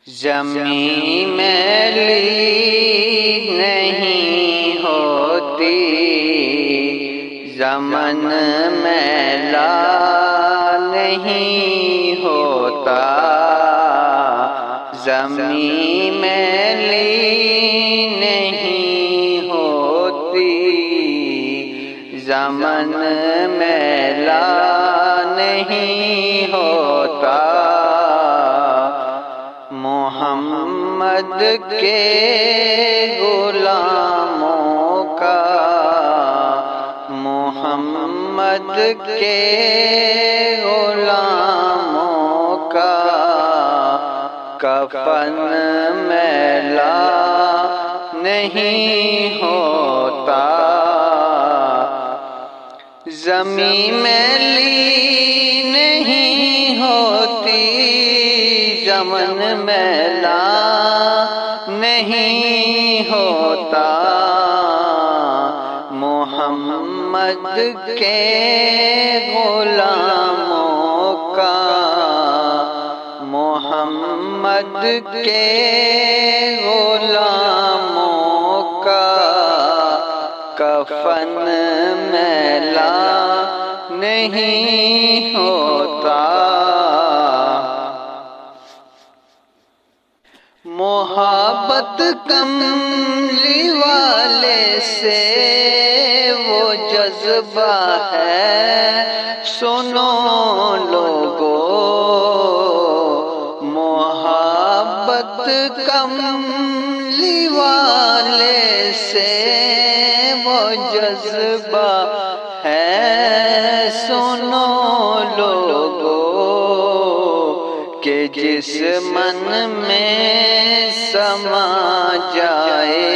زمین میلی نہیں ہوتی، زمن میلا نہیں ہوتا، زمین میلی نہیں ہوتی، زمن میلا نہیں ہوتا۔ محمد کے غلاموں کا، محمد کے غلاموں کا کفن میلا نہیں ہوتا، زمین میلی نہیں ہوتی، زمن میلا نہیں ہوتا۔ محمد کے غلاموں کا، محمد کے غلاموں کا کفن میلا نہیں ہوتا۔ محبت کملی والے سے وہ جذبہ ہے، سنو لوگو، محبت کملی والے سے وہ جذبہ ہے، سنو لوگو، کہ جس من میں سما جائے،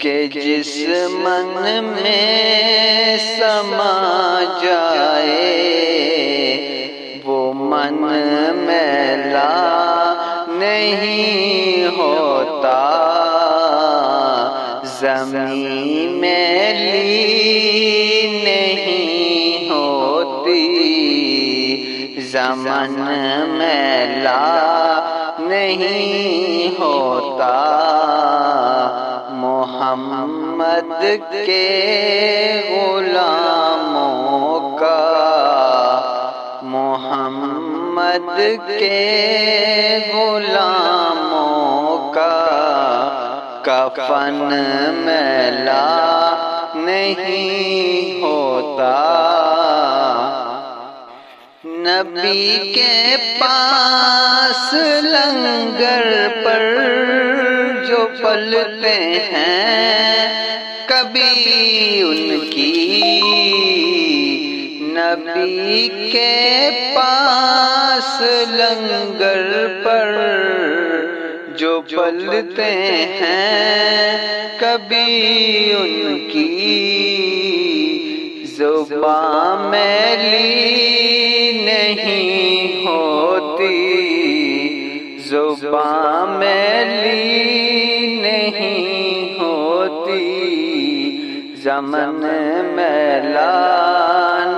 کہ جس من میں سما جائے، وہ من میلا نہیں ہوتا، زمین میلی نہیں ہوتی، زمن میلا نہیں ہوتا۔ محمد کے غلاموں کا، محمد کے غلاموں کا کفن میلا نہیں ہوتا۔ نبی کے پاس لنگر پر جو پلتے ہیں، کبھی ان کی، نبی کے پاس لنگر پر جو پلتے ہیں، کبھی ان کی زبان میلی نہیں ہوتی، زبان میلی نہیں ہوتی، زمن میلا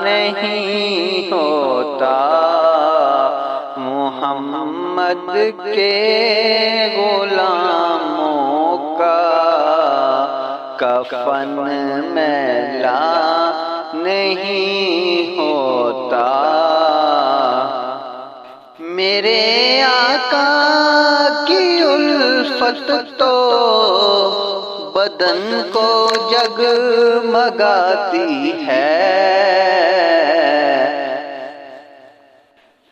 نہیں ہوتا۔ محمد کے غلاموں کا کفن میلا نہیں ہوتا۔ میرے آقا کی الفت تو بدن کو جگمگاتی ہے،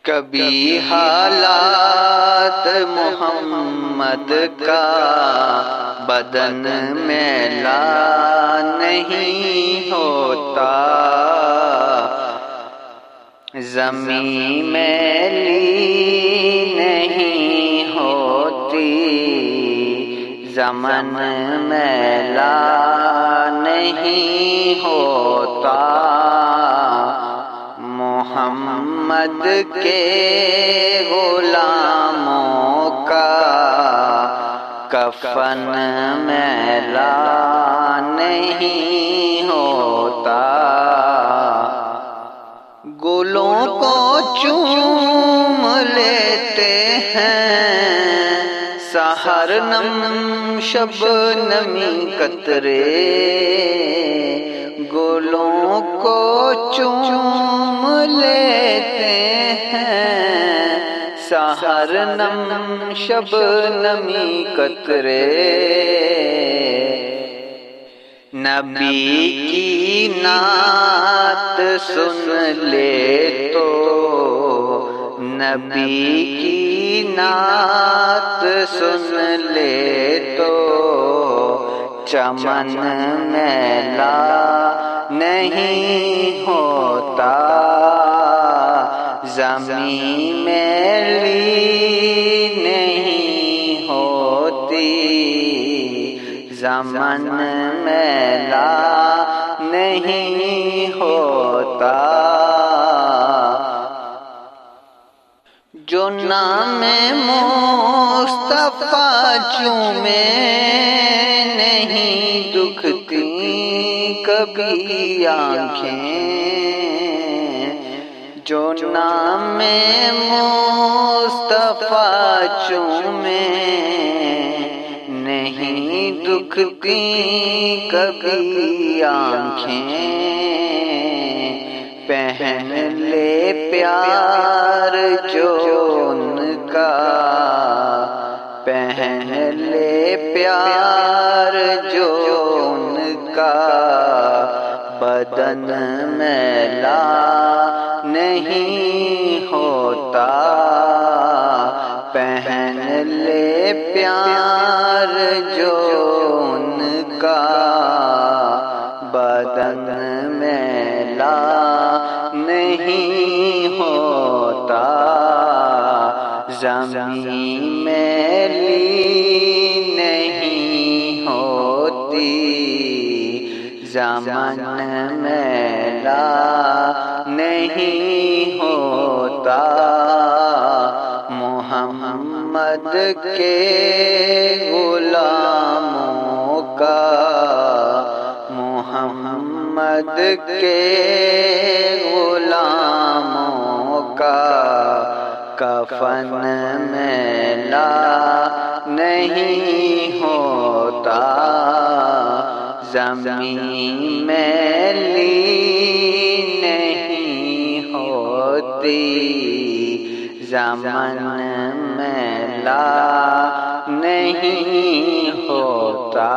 کبھی حالات محمد کا بدن میلا نہیں ہوتا، زمین میلی نہیں ہوتی، زمن میلا نہیں ہوتا۔ محمد کے غلاموں کا کفن میلا نہیں ہوتا۔ گلوں کو چوم لیتے ہیں سحر نم شب نمی قطرے گلوں کو چوم لیتے ہیں سحر نم شب نمی قطرے نبی کی نعت سن لے تو نبی کی نعت سن لے تو چمن میلا نہیں ہوتا زمین میلی نہیں ہوتی زمن میلا نہیں ہوتا جو نام مصطفیٰ چومے نہیں دکھتی کبھی آنکھیں جو نام مصطفیٰ چومے نہیں دکھتی کبھی آنکھیں پہن لے پیار جو ان کا پہن لے پیار جو ان کا بدن میلا نہیں ہوتا پہن لے پیار جو ان کا بدن میلا نہیں ہوتا زمین میلی نہیں ہوتی زمن میلا نہیں ہوتا محمد کے غلاموں کا محمد کے غلاموں کا کفن میلا نہیں ہوتا زمین میلی نہیں ہوتی زمن میلا نہیں ہوتا